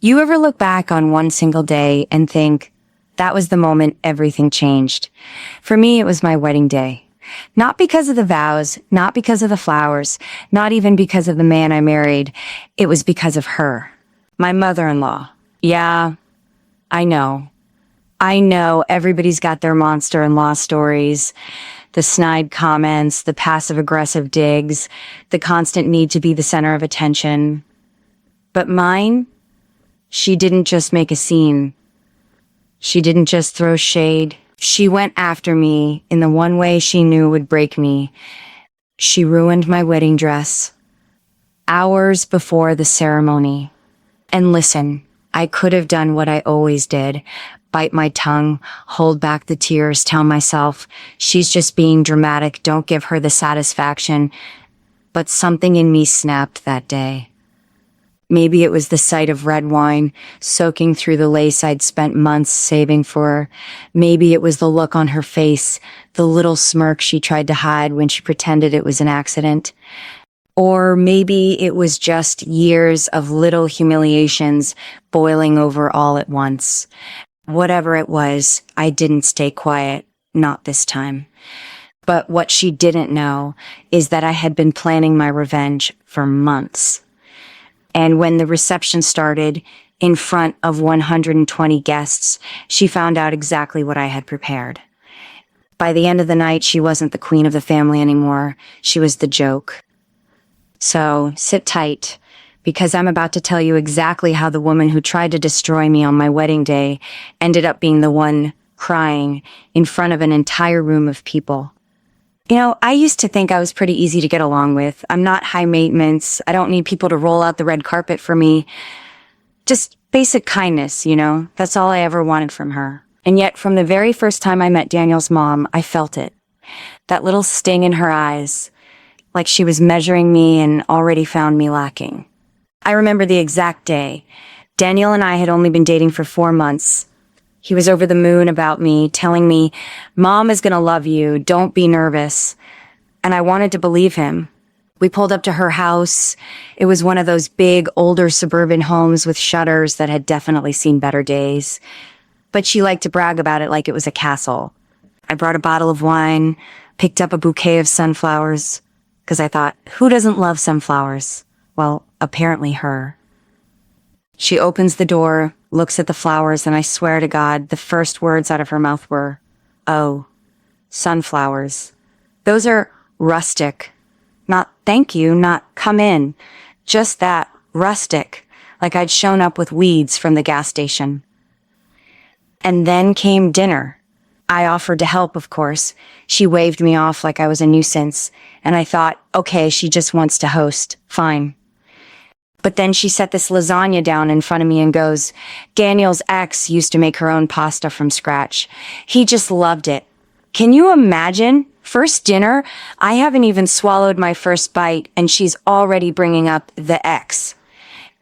You ever look back on one single day and think, that was the moment everything changed? For me, it was my wedding day. Not because of the vows, not because of the flowers, not even because of the man I married. It was because of her. My mother-in-law. Yeah, I know. I know everybody's got their monster-in-law stories. The snide comments, the passive-aggressive digs, the constant need to be the center of attention. But mine? She didn't just make a scene. She didn't just throw shade. She went after me in the one way she knew would break me. She ruined my wedding dress. Hours before the ceremony. And listen, I could have done what I always did. Bite my tongue, hold back the tears, tell myself, she's just being dramatic, don't give her the satisfaction. But something in me snapped that day. Maybe it was the sight of red wine soaking through the lace I'd spent months saving for her. Maybe it was the look on her face, the little smirk she tried to hide when she pretended it was an accident. Or maybe it was just years of little humiliations boiling over all at once. Whatever it was, I didn't stay quiet, not this time. But what she didn't know is that I had been planning my revenge for months. And when the reception started, in front of 120 guests, she found out exactly what I had prepared. By the end of the night, she wasn't the queen of the family anymore. She was the joke. So sit tight, because I'm about to tell you exactly how the woman who tried to destroy me on my wedding day ended up being the one crying in front of an entire room of people. You know, I used to think I was pretty easy to get along with. I'm not high maintenance. I don't need people to roll out the red carpet for me. Just basic kindness, you know? That's all I ever wanted from her. And yet, from the very first time I met Daniel's mom, I felt it. That little sting in her eyes, like she was measuring me and already found me lacking. I remember the exact day. Daniel and I had only been dating for 4 months. He was over the moon about me, telling me, "Mom is gonna love you, don't be nervous." And I wanted to believe him. We pulled up to her house. It was one of those big, older suburban homes with shutters that had definitely seen better days. But she liked to brag about it like it was a castle. I brought a bottle of wine, picked up a bouquet of sunflowers, because I thought, who doesn't love sunflowers? Well, apparently her. She opens the door, looks at the flowers, and I swear to God, the first words out of her mouth were, "Oh, sunflowers. Those are rustic. Not thank you, not come in. Just that, rustic, like I'd shown up with weeds from the gas station." And then came dinner. I offered to help, of course. She waved me off like I was a nuisance, and I thought, okay, she just wants to host. Fine. But then she set this lasagna down in front of me and goes, "Daniel's ex used to make her own pasta from scratch. He just loved it." Can you imagine? First dinner, I haven't even swallowed my first bite, and she's already bringing up the ex.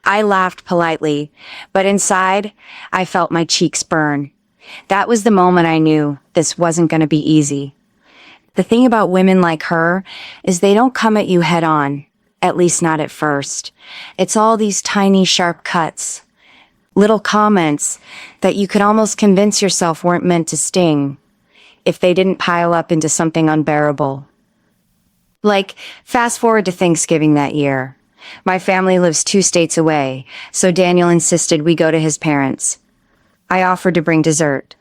I laughed politely, but inside, I felt my cheeks burn. That was the moment I knew this wasn't going to be easy. The thing about women like her is they don't come at you head on. At least not at first. It's all these tiny, sharp cuts. Little comments that you could almost convince yourself weren't meant to sting, if they didn't pile up into something unbearable. Like, fast forward to Thanksgiving that year. My family lives 2 states away, so Daniel insisted we go to his parents'. I offered to bring dessert.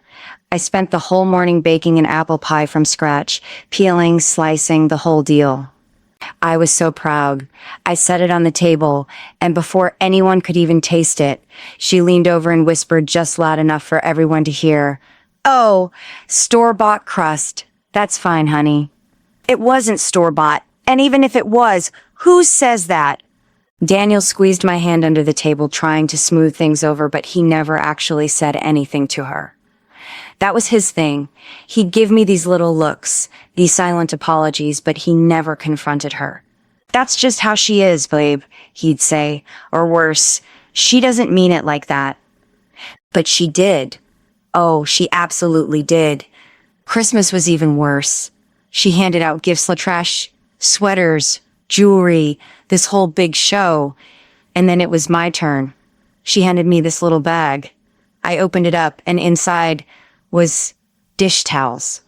I spent the whole morning baking an apple pie from scratch, peeling, slicing, the whole deal. I was so proud. I set it on the table, and before anyone could even taste it, she leaned over and whispered just loud enough for everyone to hear, "Oh, store-bought crust. That's fine, honey." It wasn't store-bought, and even if it was, who says that? Daniel squeezed my hand under the table, trying to smooth things over, but he never actually said anything to her. That was his thing. He'd give me these little looks, these silent apologies, but he never confronted her. "That's just how she is, babe," he'd say. Or worse, "She doesn't mean it like that." But she did. Oh, she absolutely did. Christmas was even worse. She handed out gifts, trash, sweaters, jewelry, this whole big show. And then it was my turn. She handed me this little bag. I opened it up, and inside was dish towels.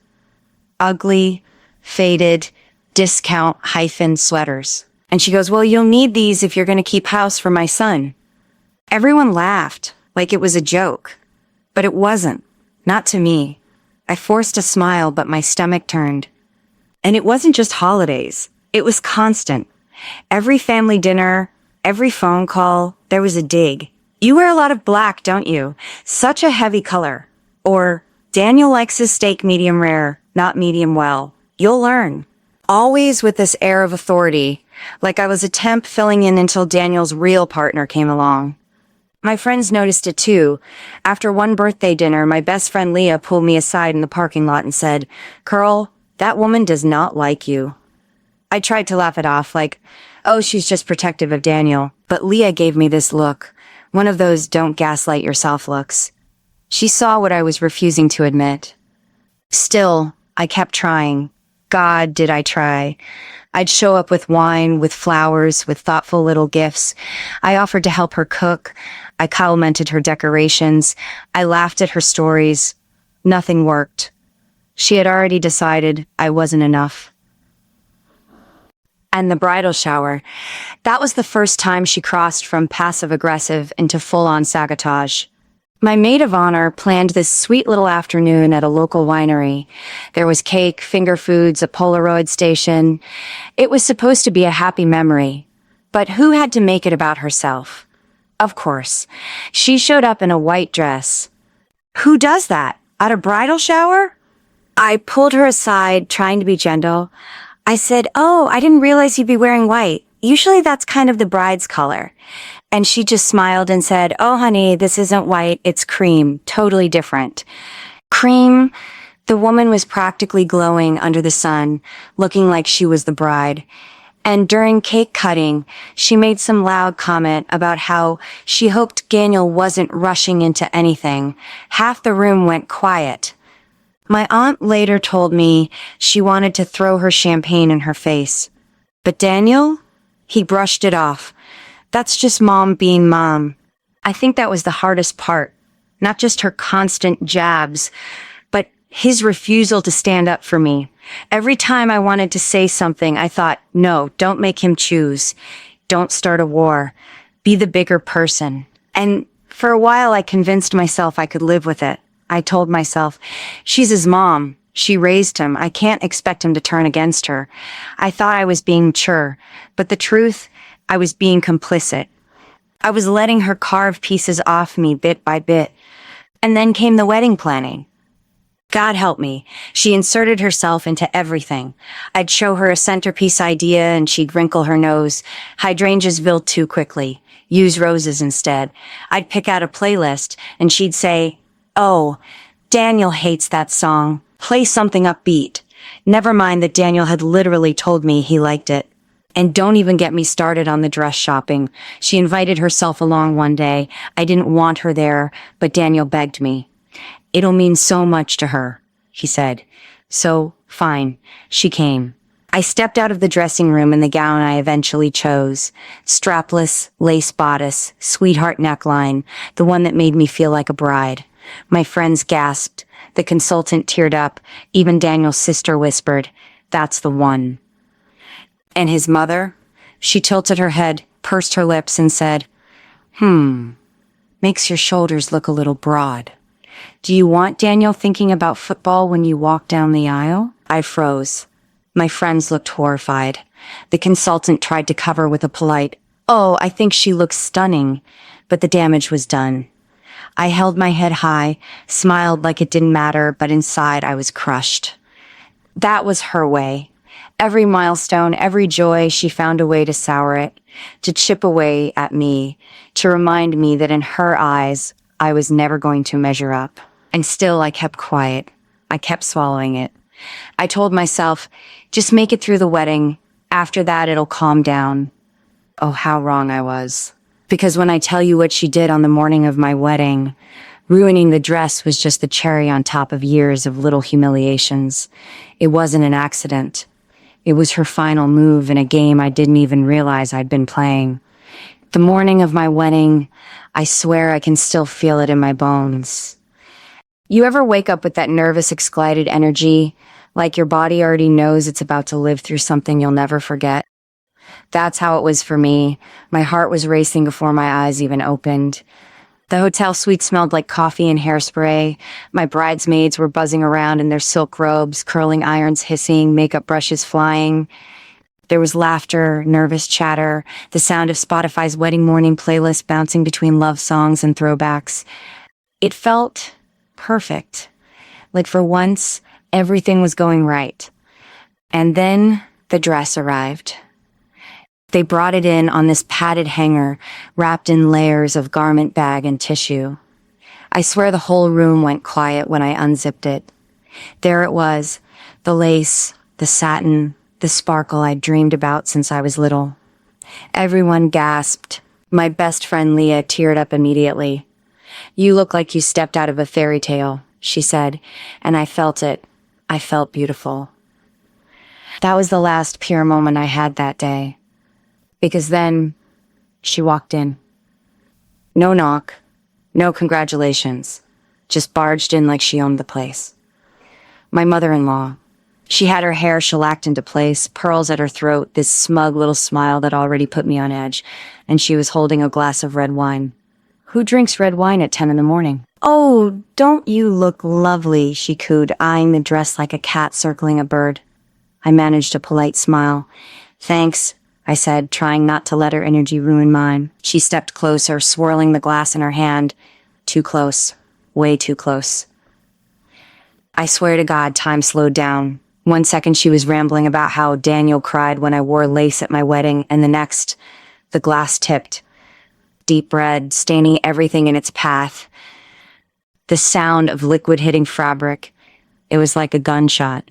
Ugly, faded, discount-sweaters. And she goes, "Well, you'll need these if you're going to keep house for my son." Everyone laughed, like it was a joke. But it wasn't. Not to me. I forced a smile, but my stomach turned. And it wasn't just holidays. It was constant. Every family dinner, every phone call, there was a dig. "You wear a lot of black, don't you? Such a heavy color." Or, "Daniel likes his steak medium rare, not medium well. You'll learn." Always with this air of authority, like I was a temp filling in until Daniel's real partner came along. My friends noticed it too. After one birthday dinner, my best friend Leah pulled me aside in the parking lot and said, "Carl, that woman does not like you." I tried to laugh it off, like, "Oh, she's just protective of Daniel." But Leah gave me this look, one of those don't gaslight yourself looks. She saw what I was refusing to admit. Still, I kept trying. God, did I try. I'd show up with wine, with flowers, with thoughtful little gifts. I offered to help her cook. I complimented her decorations. I laughed at her stories. Nothing worked. She had already decided I wasn't enough. And the bridal shower. That was the first time she crossed from passive-aggressive into full-on sabotage. My maid of honor planned this sweet little afternoon at a local winery. There was cake, finger foods, a Polaroid station. It was supposed to be a happy memory. But who had to make it about herself? Of course. She showed up in a white dress. Who does that? At a bridal shower? I pulled her aside, trying to be gentle. I said, "Oh, I didn't realize you'd be wearing white. Usually that's kind of the bride's color." And she just smiled and said, "Oh, honey, this isn't white, it's cream, totally different." Cream? The woman was practically glowing under the sun, looking like she was the bride. And during cake cutting, she made some loud comment about how she hoped Daniel wasn't rushing into anything. Half the room went quiet. My aunt later told me she wanted to throw her champagne in her face. But Daniel? He brushed it off. That's just mom being mom. I think that was the hardest part. Not just her constant jabs, but his refusal to stand up for me. Every time I wanted to say something, I thought, no, don't make him choose. Don't start a war. Be the bigger person. And for a while, I convinced myself I could live with it. I told myself, she's his mom. She raised him. I can't expect him to turn against her. I thought I was being mature, but the truth, I was being complicit. I was letting her carve pieces off me bit by bit. And then came the wedding planning. God help me. She inserted herself into everything. I'd show her a centerpiece idea and she'd wrinkle her nose. Hydrangeas wilt too quickly. Use roses instead. I'd pick out a playlist and she'd say, "Oh, Daniel hates that song. Play something upbeat." Never mind that Daniel had literally told me he liked it. And don't even get me started on the dress shopping. She invited herself along one day. I didn't want her there, but Daniel begged me. "It'll mean so much to her," he said. So, fine. She came. I stepped out of the dressing room in the gown I eventually chose. Strapless, lace bodice, sweetheart neckline, the one that made me feel like a bride. My friends gasped. The consultant teared up. Even Daniel's sister whispered, "That's the one." And his mother? She tilted her head, pursed her lips, and said, Makes your shoulders look a little broad. Do you want Daniel thinking about football when you walk down the aisle?" I froze. My friends looked horrified. The consultant tried to cover with a polite, "Oh, I think she looks stunning," but the damage was done. I held my head high, smiled like it didn't matter, but inside I was crushed. That was her way. Every milestone, every joy, she found a way to sour it, to chip away at me, to remind me that in her eyes, I was never going to measure up. And still I kept quiet. I kept swallowing it. I told myself, just make it through the wedding. After that, it'll calm down. Oh, how wrong I was. Because when I tell you what she did on the morning of my wedding, ruining the dress was just the cherry on top of years of little humiliations. It wasn't an accident. It was her final move in a game I didn't even realize I'd been playing. The morning of my wedding, I swear I can still feel it in my bones. You ever wake up with that nervous, excited energy, like your body already knows it's about to live through something you'll never forget? That's how it was for me. My heart was racing before my eyes even opened. The hotel suite smelled like coffee and hairspray. My bridesmaids were buzzing around in their silk robes, curling irons hissing, makeup brushes flying. There was laughter, nervous chatter, the sound of Spotify's wedding morning playlist bouncing between love songs and throwbacks. It felt perfect. Like for once, everything was going right. And then the dress arrived. They brought it in on this padded hanger, wrapped in layers of garment bag and tissue. I swear the whole room went quiet when I unzipped it. There it was, the lace, the satin, the sparkle I'd dreamed about since I was little. Everyone gasped. My best friend Leah teared up immediately. "You look like you stepped out of a fairy tale," she said, and I felt it. I felt beautiful. That was the last pure moment I had that day. Because then, she walked in. No knock, no congratulations, just barged in like she owned the place. My mother-in-law. She had her hair shellacked into place, pearls at her throat, this smug little smile that already put me on edge, and she was holding a glass of red wine. Who drinks red wine at 10 in the morning? "Oh, don't you look lovely," she cooed, eyeing the dress like a cat circling a bird. I managed a polite smile. "Thanks," I said, trying not to let her energy ruin mine. She stepped closer, swirling the glass in her hand. Too close. Way too close. I swear to God, time slowed down. 1 second she was rambling about how Daniel cried when I wore lace at my wedding, and the next, the glass tipped. Deep red, staining everything in its path. The sound of liquid hitting fabric. It was like a gunshot.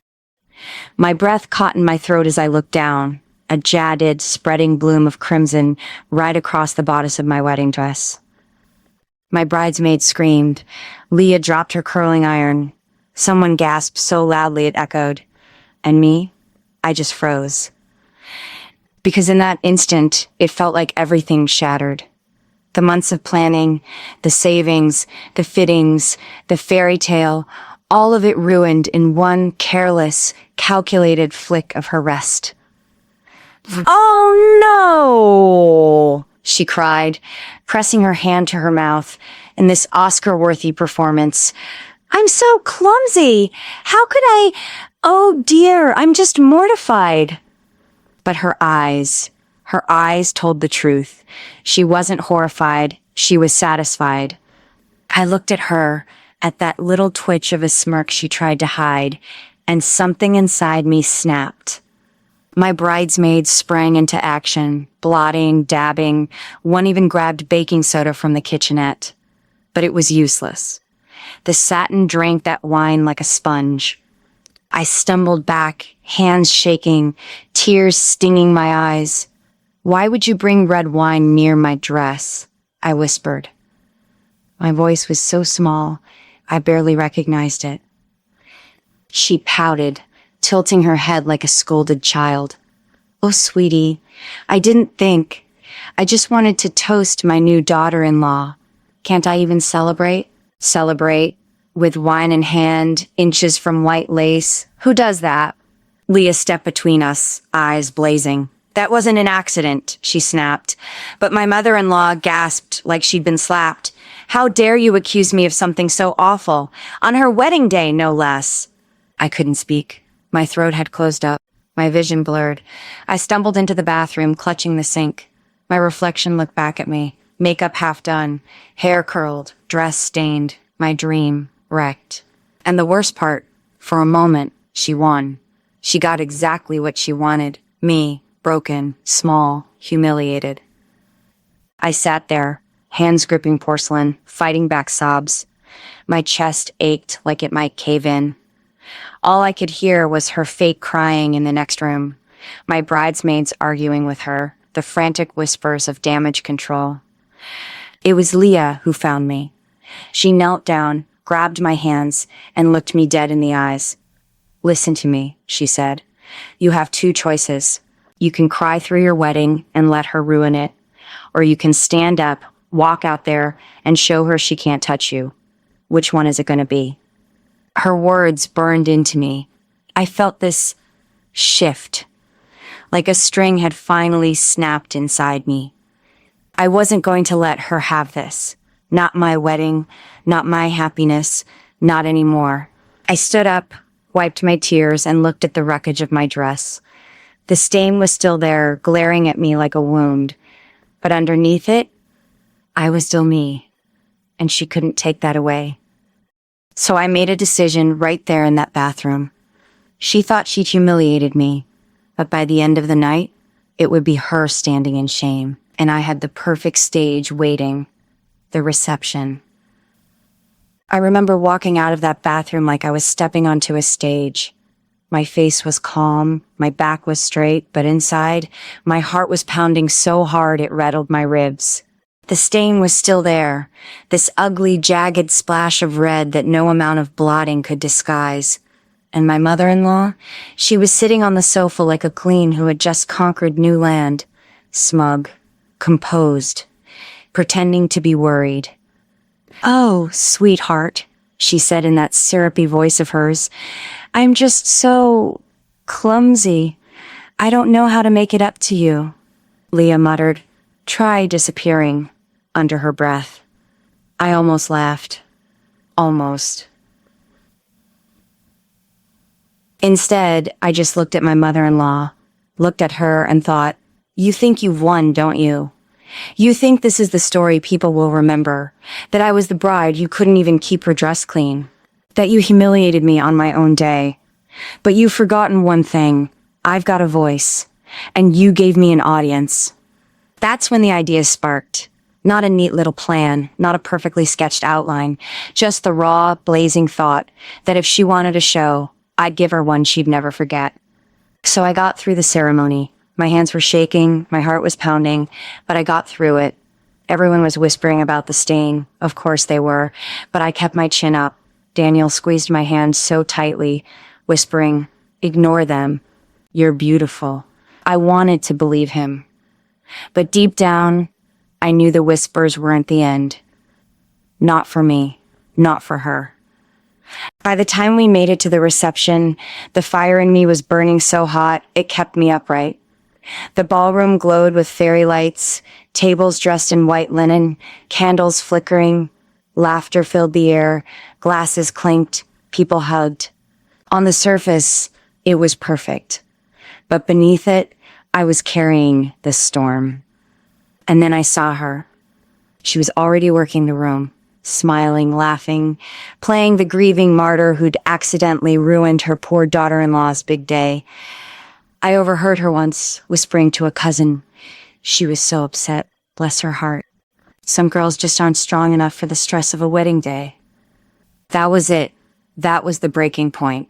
My breath caught in my throat as I looked down. A jaded, spreading bloom of crimson right across the bodice of my wedding dress. My bridesmaid screamed. Leah dropped her curling iron. Someone gasped so loudly it echoed. And me? I just froze. Because in that instant, it felt like everything shattered. The months of planning, the savings, the fittings, the fairy tale, all of it ruined in one careless, calculated flick of her wrist. "Oh no!" she cried, pressing her hand to her mouth in this Oscar-worthy performance. "I'm so clumsy! How could I? Oh dear, I'm just mortified." But her eyes told the truth. She wasn't horrified, she was satisfied. I looked at her, at that little twitch of a smirk she tried to hide, and something inside me snapped. My bridesmaids sprang into action, blotting, dabbing. One even grabbed baking soda from the kitchenette. But it was useless. The satin drank that wine like a sponge. I stumbled back, hands shaking, tears stinging my eyes. "Why would you bring red wine near my dress?" I whispered. My voice was so small, I barely recognized it. She pouted, tilting her head like a scolded child. "Oh, sweetie, I didn't think. I just wanted to toast my new daughter-in-law. Can't I even celebrate?" "Celebrate? With wine in hand, inches from white lace? Who does that?" Leah stepped between us, eyes blazing. "That wasn't an accident," she snapped. But my mother-in-law gasped like she'd been slapped. "How dare you accuse me of something so awful? On her wedding day, no less." I couldn't speak. My throat had closed up. My vision blurred. I stumbled into the bathroom, clutching the sink. My reflection looked back at me. Makeup half done, hair curled, dress stained, my dream wrecked. And the worst part, for a moment, she won. She got exactly what she wanted. Me, broken, small, humiliated. I sat there, hands gripping porcelain, fighting back sobs. My chest ached like it might cave in. All I could hear was her fake crying in the next room, my bridesmaids arguing with her, the frantic whispers of damage control. It was Leah who found me. She knelt down, grabbed my hands, and looked me dead in the eyes. "Listen to me," she said. "You have two choices. You can cry through your wedding and let her ruin it, or you can stand up, walk out there, and show her she can't touch you. Which one is it going to be? Her words burned into me. I felt this shift, like a string had finally snapped inside me. I wasn't going to let her have this. Not my wedding, not my happiness, not anymore. I stood up, wiped my tears, and looked at the wreckage of my dress. The stain was still there, glaring at me like a wound. But underneath it, I was still me, and she couldn't take that away. So I made a decision right there in that bathroom. She thought she'd humiliated me, but by the end of the night, it would be her standing in shame, and I had the perfect stage waiting, the reception. I remember walking out of that bathroom like I was stepping onto a stage. My face was calm, my back was straight, but inside, my heart was pounding so hard it rattled my ribs. The stain was still there, this ugly, jagged splash of red that no amount of blotting could disguise. And my mother-in-law, she was sitting on the sofa like a queen who had just conquered new land, smug, composed, pretending to be worried. "Oh, sweetheart," she said in that syrupy voice of hers, "I'm just so clumsy. I don't know how to make it up to you." Leah muttered, "Try disappearing," under her breath. I almost laughed. Almost. Instead, I just looked at my mother-in-law, looked at her and thought, "You think you've won, don't you? You think this is the story people will remember, that I was the bride who couldn't even keep her dress clean, that you humiliated me on my own day. But you've forgotten one thing. I've got a voice, and you gave me an audience." That's when the idea sparked. Not a neat little plan, not a perfectly sketched outline, just the raw, blazing thought that if she wanted a show, I'd give her one she'd never forget. So I got through the ceremony. My hands were shaking, my heart was pounding, but I got through it. Everyone was whispering about the stain. Of course they were, but I kept my chin up. Daniel squeezed my hand so tightly, whispering, "Ignore them. You're beautiful." I wanted to believe him. But deep down, I knew the whispers weren't the end. Not for me, not for her. By the time we made it to the reception, the fire in me was burning so hot, it kept me upright. The ballroom glowed with fairy lights, tables dressed in white linen, candles flickering, laughter filled the air, glasses clinked, people hugged. On the surface, it was perfect. But beneath it, I was carrying this storm. And then I saw her. She was already working the room, smiling, laughing, playing the grieving martyr who'd accidentally ruined her poor daughter-in-law's big day. I overheard her once whispering to a cousin. She was so upset, bless her heart. Some girls just aren't strong enough for the stress of a wedding day. That was it. That was the breaking point.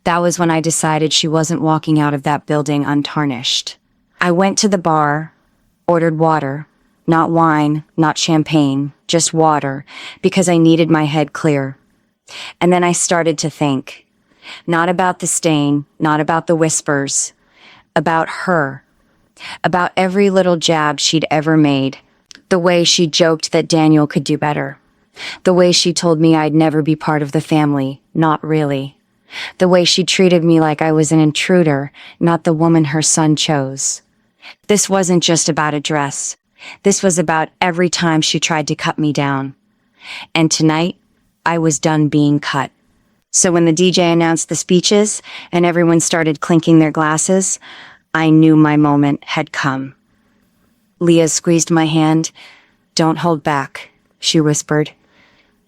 That was when I decided she wasn't walking out of that building untarnished. I went to the bar, ordered water, not wine, not champagne, just water, because I needed my head clear. And then I started to think, not about the stain, not about the whispers, about her, about every little jab she'd ever made, the way she joked that Daniel could do better, the way she told me I'd never be part of the family, not really, the way she treated me like I was an intruder, not the woman her son chose. This wasn't just about a dress. This was about every time she tried to cut me down. And tonight, I was done being cut. So when the DJ announced the speeches and everyone started clinking their glasses, I knew my moment had come. Leah squeezed my hand. "Don't hold back," she whispered.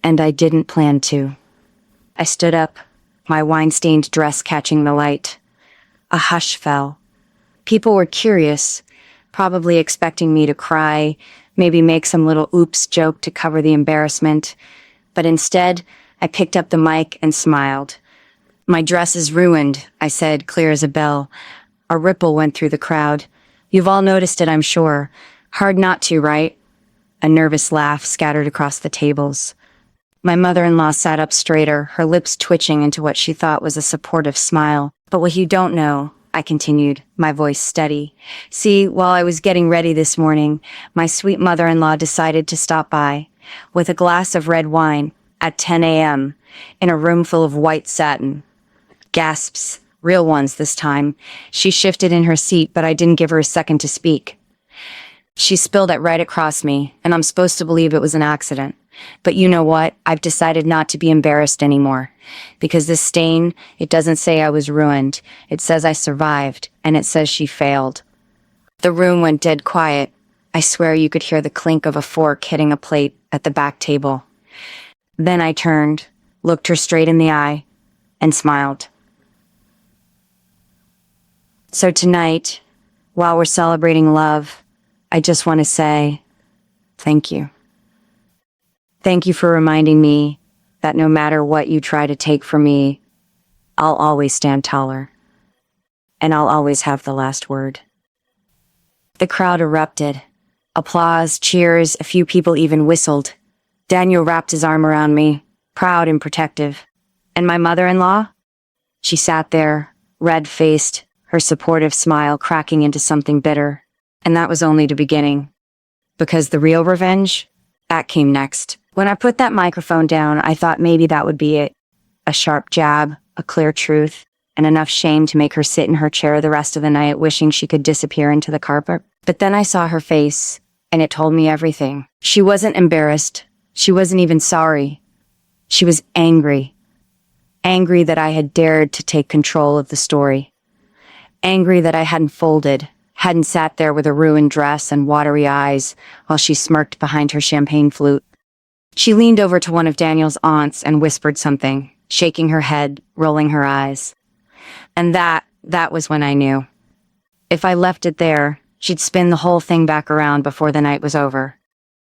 And I didn't plan to. I stood up, my wine-stained dress catching the light. A hush fell. People were curious, probably expecting me to cry, maybe make some little oops joke to cover the embarrassment. But instead, I picked up the mic and smiled. "My dress is ruined," I said, clear as a bell. A ripple went through the crowd. "You've all noticed it, I'm sure. Hard not to, right?" A nervous laugh scattered across the tables. My mother-in-law sat up straighter, her lips twitching into what she thought was a supportive smile. "But what you don't know I continued, my voice steady. See, while I was getting ready this morning, my sweet mother-in-law decided to stop by with a glass of red wine at 10 a.m. in a room full of white satin. Gasps, real ones this time. She shifted in her seat, but I didn't give her a second to speak. She spilled it right across me, and I'm supposed to believe it was an accident. But you know what? I've decided not to be embarrassed anymore. Because this stain, it doesn't say I was ruined. It says I survived, and it says she failed. The room went dead quiet. I swear you could hear the clink of a fork hitting a plate at the back table. Then I turned, looked her straight in the eye, and smiled. So tonight, while we're celebrating love, I just want to say thank you. Thank you for reminding me that no matter what you try to take from me, I'll always stand taller. And I'll always have the last word. The crowd erupted. Applause, cheers, a few people even whistled. Daniel wrapped his arm around me, proud and protective. And my mother-in-law? She sat there, red-faced, her supportive smile cracking into something bitter. And that was only the beginning. Because the real revenge, that came next. When I put that microphone down, I thought maybe that would be it. A sharp jab, a clear truth, and enough shame to make her sit in her chair the rest of the night wishing she could disappear into the carpet. But then I saw her face, and it told me everything. She wasn't embarrassed. She wasn't even sorry. She was angry. Angry that I had dared to take control of the story. Angry that I hadn't folded, hadn't sat there with a ruined dress and watery eyes while she smirked behind her champagne flute. She leaned over to one of Daniel's aunts and whispered something, shaking her head, rolling her eyes. And that was when I knew. If I left it there, she'd spin the whole thing back around before the night was over.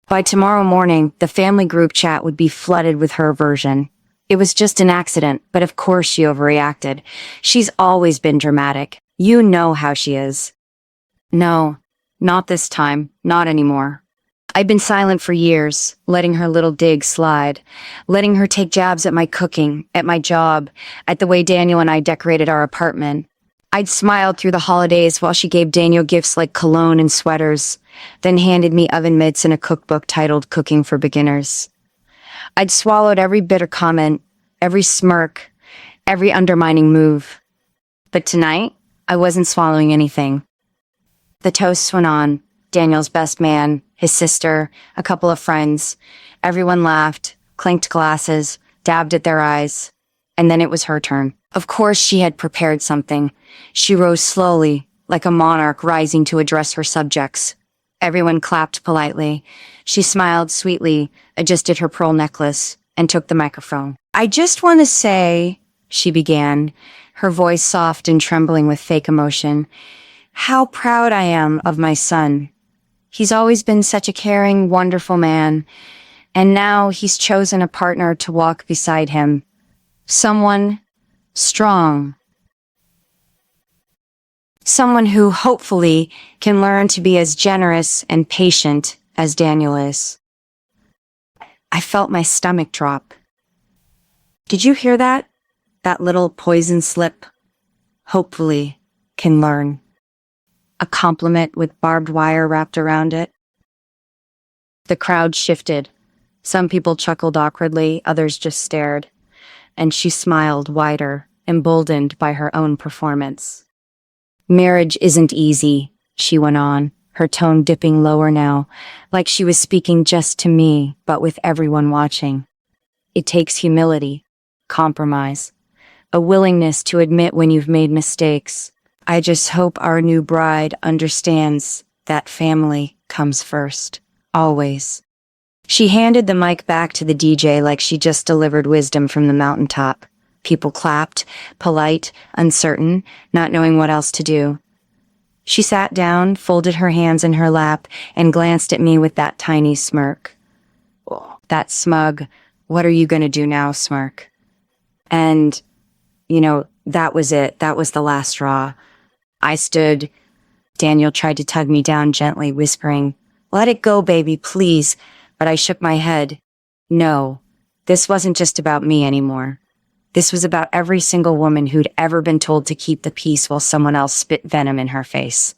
By tomorrow morning, the family group chat would be flooded with her version. It was just an accident, but of course she overreacted. She's always been dramatic. You know how she is. No, not this time, not anymore. I'd been silent for years, letting her little dig slide, letting her take jabs at my cooking, at my job, at the way Daniel and I decorated our apartment. I'd smiled through the holidays while she gave Daniel gifts like cologne and sweaters, then handed me oven mitts and a cookbook titled Cooking for Beginners. I'd swallowed every bitter comment, every smirk, every undermining move. But tonight, I wasn't swallowing anything. The toasts went on. Daniel's best man, his sister, a couple of friends. Everyone laughed, clinked glasses, dabbed at their eyes. And then it was her turn. Of course she had prepared something. She rose slowly, like a monarch rising to address her subjects. Everyone clapped politely. She smiled sweetly, adjusted her pearl necklace, and took the microphone. I just want to say, she began, her voice soft and trembling with fake emotion, how proud I am of my son. He's always been such a caring, wonderful man, and now he's chosen a partner to walk beside him. Someone strong. Someone who hopefully can learn to be as generous and patient as Daniel is. I felt my stomach drop. Did you hear that? That little poison slip? Hopefully can learn. A compliment with barbed wire wrapped around it. The crowd shifted. Some people chuckled awkwardly, others just stared. And she smiled wider, emboldened by her own performance. Marriage isn't easy, she went on, her tone dipping lower now, like she was speaking just to me, but with everyone watching. It takes humility, compromise, a willingness to admit when you've made mistakes. I just hope our new bride understands that family comes first, always. She handed the mic back to the DJ like she just delivered wisdom from the mountaintop. People clapped, polite, uncertain, not knowing what else to do. She sat down, folded her hands in her lap, and glanced at me with that tiny smirk. That smug, what are you gonna do now smirk. And, that was it. That was the last straw. I stood. Daniel tried to tug me down gently, whispering, "Let it go, baby, please." But I shook my head. No, this wasn't just about me anymore. This was about every single woman who'd ever been told to keep the peace while someone else spit venom in her face.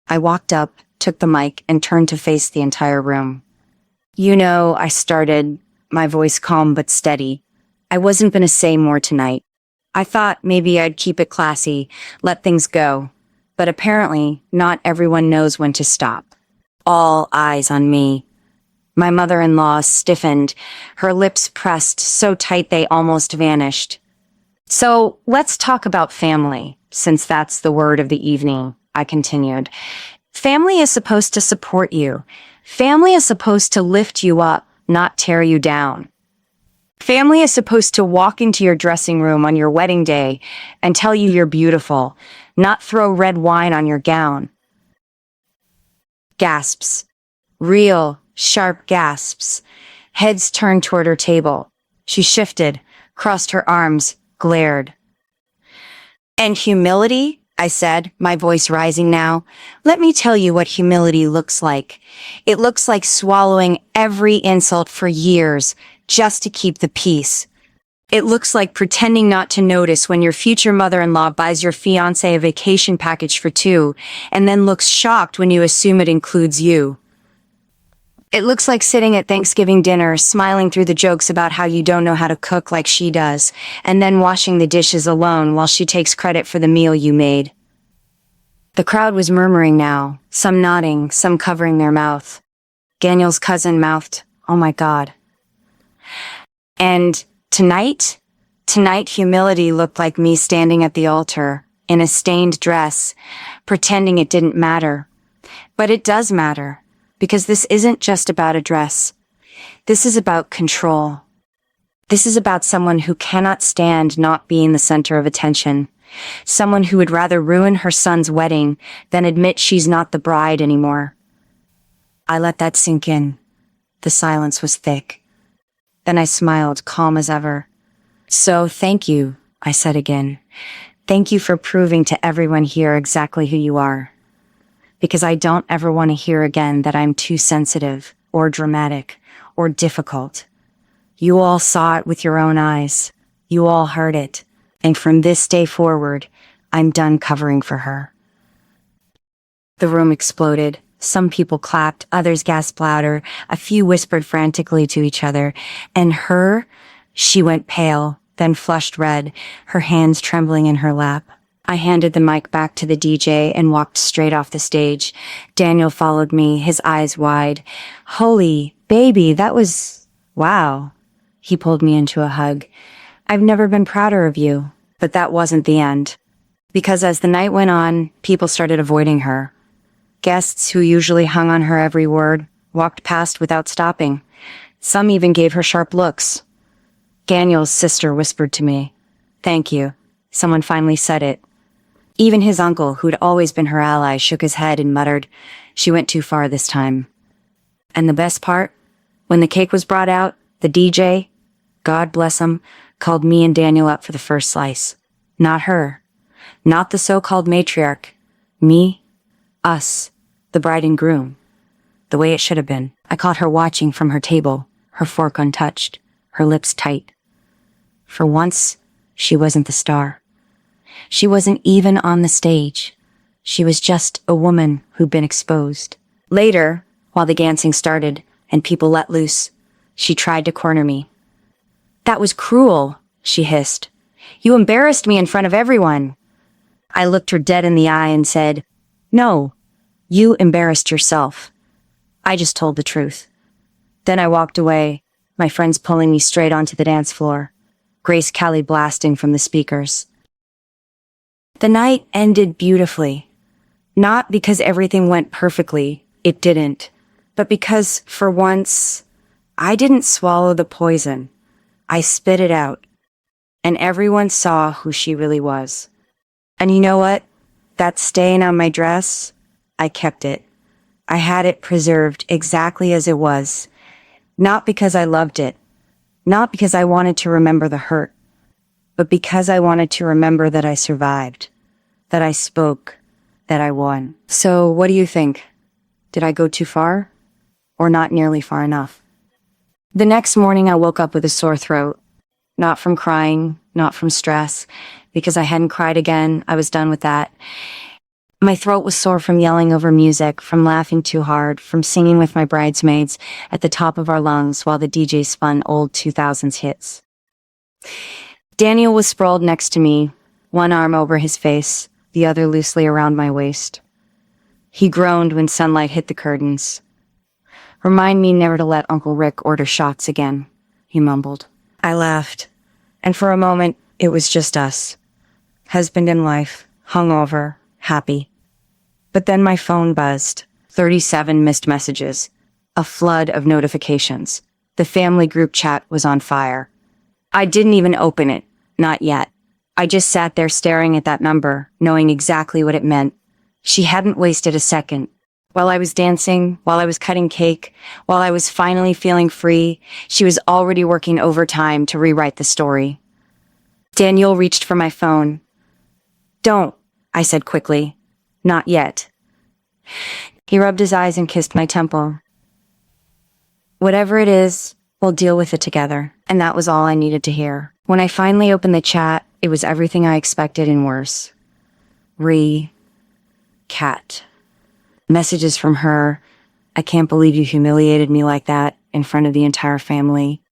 I walked up, took the mic, and turned to face the entire room. I started, my voice calm but steady. I wasn't going to say more tonight. I thought maybe I'd keep it classy, let things go. But apparently, not everyone knows when to stop. All eyes on me. My mother-in-law stiffened, her lips pressed so tight they almost vanished. So let's talk about family, since that's the word of the evening, I continued. Family is supposed to support you. Family is supposed to lift you up, not tear you down. Family is supposed to walk into your dressing room on your wedding day and tell you you're beautiful, not throw red wine on your gown. Gasps. Real, sharp gasps. Heads turned toward her table. She shifted, crossed her arms, glared. And humility? I said, my voice rising now. Let me tell you what humility looks like. It looks like swallowing every insult for years just to keep the peace. It looks like pretending not to notice when your future mother-in-law buys your fiancé a vacation package for two and then looks shocked when you assume it includes you. It looks like sitting at Thanksgiving dinner, smiling through the jokes about how you don't know how to cook like she does, and then washing the dishes alone while she takes credit for the meal you made. The crowd was murmuring now, some nodding, some covering their mouth. Daniel's cousin mouthed, "Oh my God." And tonight humility looked like me standing at the altar, in a stained dress, pretending it didn't matter. But it does matter. Because this isn't just about a dress. This is about control. This is about someone who cannot stand not being the center of attention. Someone who would rather ruin her son's wedding than admit she's not the bride anymore. I let that sink in. The silence was thick. Then I smiled, calm as ever. So thank you, I said again. Thank you for proving to everyone here exactly who you are. Because I don't ever want to hear again that I'm too sensitive, or dramatic, or difficult. You all saw it with your own eyes. You all heard it. And from this day forward, I'm done covering for her. The room exploded. Some people clapped, others gasped louder, a few whispered frantically to each other. And she went pale, then flushed red, her hands trembling in her lap. I handed the mic back to the DJ and walked straight off the stage. Daniel followed me, his eyes wide. Holy baby, that was... wow. He pulled me into a hug. I've never been prouder of you. But that wasn't the end. Because as the night went on, people started avoiding her. Guests who usually hung on her every word walked past without stopping. Some even gave her sharp looks. Daniel's sister whispered to me, "Thank you." Someone finally said it. Even his uncle, who'd always been her ally, shook his head and muttered, "She went too far this time." And the best part? When the cake was brought out, the DJ, God bless him, called me and Daniel up for the first slice. Not her. Not the so-called matriarch. Me. Us. The bride and groom. The way it should have been. I caught her watching from her table, her fork untouched, her lips tight. For once, she wasn't the star. She wasn't even on the stage. She was just a woman who'd been exposed. Later, while the dancing started and people let loose, she tried to corner me. "That was cruel," she hissed. "You embarrassed me in front of everyone." I looked her dead in the eye and said, "No, you embarrassed yourself. I just told the truth." Then I walked away, my friends pulling me straight onto the dance floor, Grace Kelly blasting from the speakers. The night ended beautifully. Not because everything went perfectly, it didn't, but because, for once, I didn't swallow the poison. I spit it out, and everyone saw who she really was. And you know what? That stain on my dress, I kept it. I had it preserved exactly as it was, not because I loved it, not because I wanted to remember the hurt, but because I wanted to remember that I survived, that I spoke, that I won. So what do you think? Did I go too far? Or not nearly far enough? The next morning I woke up with a sore throat, not from crying, not from stress, because I hadn't cried again. I was done with that. My throat was sore from yelling over music, from laughing too hard, from singing with my bridesmaids at the top of our lungs while the DJ spun old 2000s hits. Daniel was sprawled next to me, one arm over his face, the other loosely around my waist. He groaned when sunlight hit the curtains. "Remind me never to let Uncle Rick order shots again," he mumbled. I laughed, and for a moment, it was just us. Husband and wife, hungover, happy. But then my phone buzzed. 37 missed messages. A flood of notifications. The family group chat was on fire. I didn't even open it. Not yet. I just sat there staring at that number, knowing exactly what it meant. She hadn't wasted a second. While I was dancing, while I was cutting cake, while I was finally feeling free, she was already working overtime to rewrite the story. Daniel reached for my phone. "Don't," I said quickly. "Not yet." He rubbed his eyes and kissed my temple. "Whatever it is, we'll deal with it together." And that was all I needed to hear. When I finally opened the chat, it was everything I expected and worse. Cat. Messages from her. "I can't believe you humiliated me like that in front of the entire family."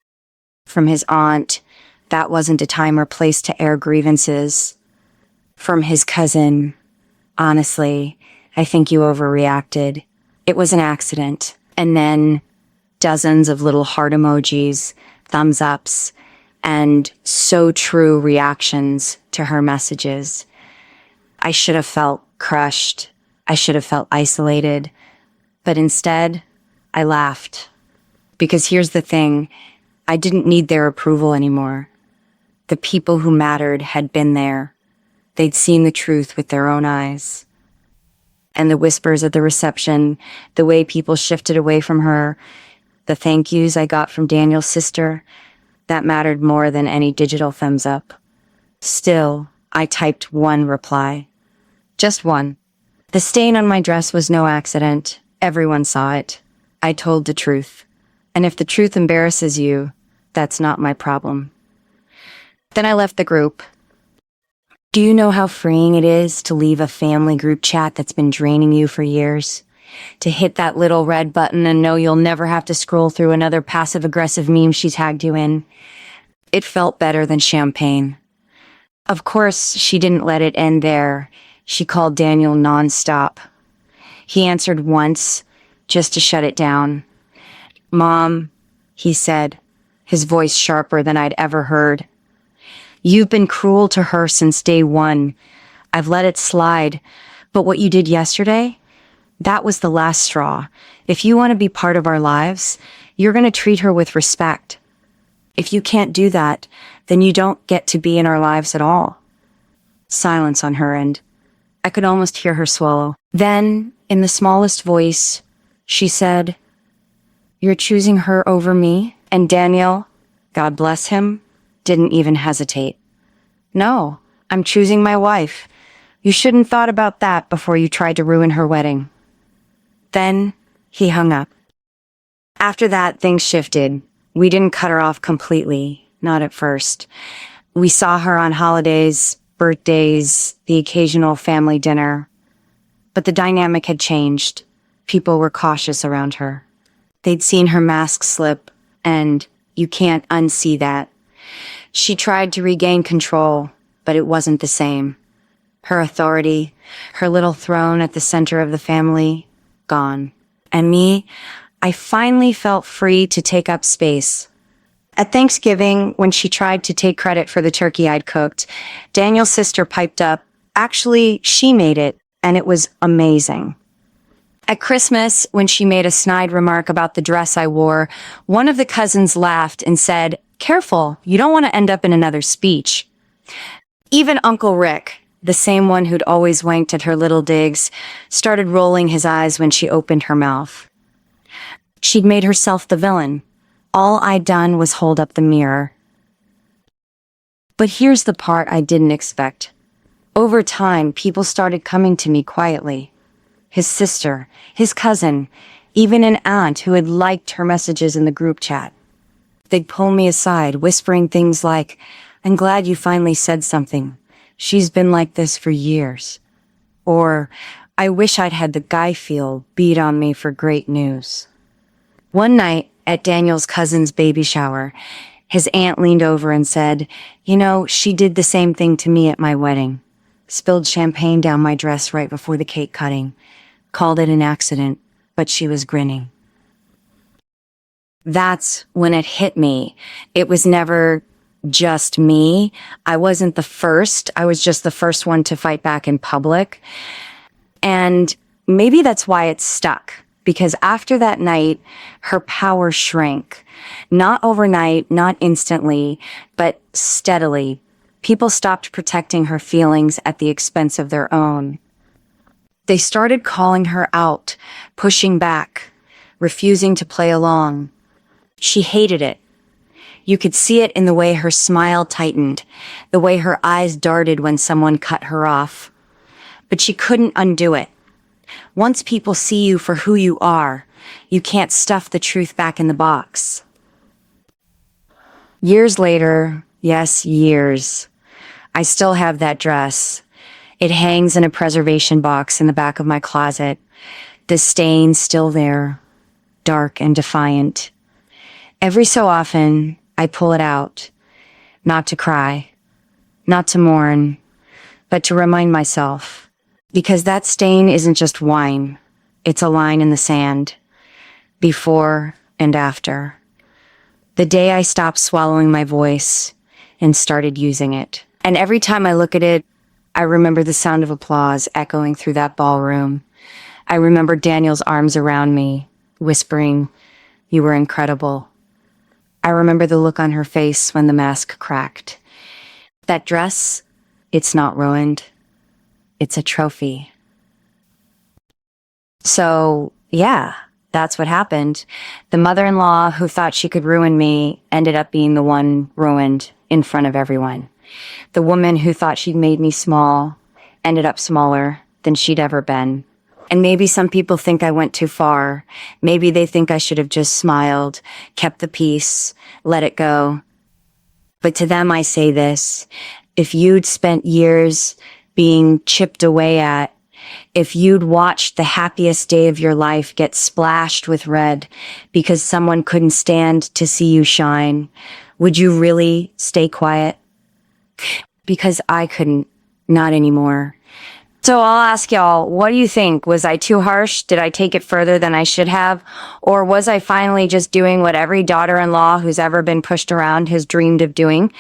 From his aunt. "That wasn't a time or place to air grievances." From his cousin. "Honestly, I think you overreacted. It was an accident." And then dozens of little heart emojis, thumbs ups, and so true reactions to her messages. I should have felt crushed. I should have felt isolated. But instead, I laughed. Because here's the thing, I didn't need their approval anymore. The people who mattered had been there. They'd seen the truth with their own eyes. And the whispers at the reception, the way people shifted away from her, the thank yous I got from Daniel's sister, that mattered more than any digital thumbs up. Still, I typed one reply. Just one. The stain on my dress was no accident. Everyone saw it. I told the truth. And if the truth embarrasses you, that's not my problem. Then I left the group. Do you know how freeing it is to leave a family group chat that's been draining you for years? To hit that little red button and know you'll never have to scroll through another passive-aggressive meme she tagged you in? It felt better than champagne. Of course, she didn't let it end there. She called Daniel nonstop. He answered once, just to shut it down. "Mom," he said, his voice sharper than I'd ever heard. "You've been cruel to her since day one. I've let it slide. But what you did yesterday, that was the last straw. If you want to be part of our lives, you're going to treat her with respect. If you can't do that, then you don't get to be in our lives at all." Silence on her end. I could almost hear her swallow. Then, in the smallest voice, she said, "You're choosing her over me?" And Daniel, God bless him, didn't even hesitate. "No, I'm choosing my wife. You shouldn't thought about that before you tried to ruin her wedding." Then he hung up. After that, things shifted. We didn't cut her off completely, not at first. We saw her on holidays, birthdays, the occasional family dinner. But the dynamic had changed. People were cautious around her. They'd seen her mask slip, and you can't unsee that. She tried to regain control, but it wasn't the same. Her authority, her little throne at the center of the family, gone. And me, I finally felt free to take up space. At Thanksgiving, when she tried to take credit for the turkey I'd cooked, Daniel's sister piped up, "Actually, she made it, and it was amazing." At Christmas, when she made a snide remark about the dress I wore, one of the cousins laughed and said, "Careful, you don't want to end up in another speech." Even Uncle Rick, the same one who'd always winked at her little digs, started rolling his eyes when she opened her mouth. She'd made herself the villain. All I'd done was hold up the mirror. But here's the part I didn't expect. Over time, people started coming to me quietly. His sister, his cousin, even an aunt who had liked her messages in the group chat. They'd pull me aside, whispering things like, I'm glad you finally said something. She's been like this for years. Or, I wish I'd had the guy feel beat on me for great news. One night at Daniel's cousin's baby shower, his aunt leaned over and said, "You know, she did the same thing to me at my wedding. Spilled champagne down my dress right before the cake cutting. Called it an accident, but she was grinning." That's when it hit me. It was never just me. I wasn't the first. I was just the first one to fight back in public. And maybe that's why it stuck. Because after that night, her power shrank. Not overnight, not instantly, but steadily. People stopped protecting her feelings at the expense of their own. They started calling her out, pushing back, refusing to play along. She hated it. You could see it in the way her smile tightened, the way her eyes darted when someone cut her off. But she couldn't undo it. Once people see you for who you are, you can't stuff the truth back in the box. Years later, yes, years, I still have that dress. It hangs in a preservation box in the back of my closet. The stain's still there, dark and defiant. Every so often, I pull it out, not to cry, not to mourn, but to remind myself. Because that stain isn't just wine, it's a line in the sand, before and after. The day I stopped swallowing my voice and started using it. And every time I look at it, I remember the sound of applause echoing through that ballroom. I remember Daniel's arms around me, whispering, "You were incredible." I remember the look on her face when the mask cracked. That dress, it's not ruined. It's a trophy. So, yeah, that's what happened. The mother-in-law who thought she could ruin me ended up being the one ruined in front of everyone. The woman who thought she'd made me small ended up smaller than she'd ever been. And maybe some people think I went too far. Maybe they think I should have just smiled, kept the peace, let it go. But to them I say this: if you'd spent years being chipped away at, if you'd watched the happiest day of your life get splashed with red because someone couldn't stand to see you shine, would you really stay quiet? Because I couldn't, not anymore. So I'll ask y'all, what do you think? Was I too harsh? Did I take it further than I should have? Or was I finally just doing what every daughter-in-law who's ever been pushed around has dreamed of doing?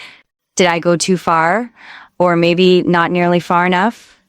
Did I go too far? Or maybe not nearly far enough?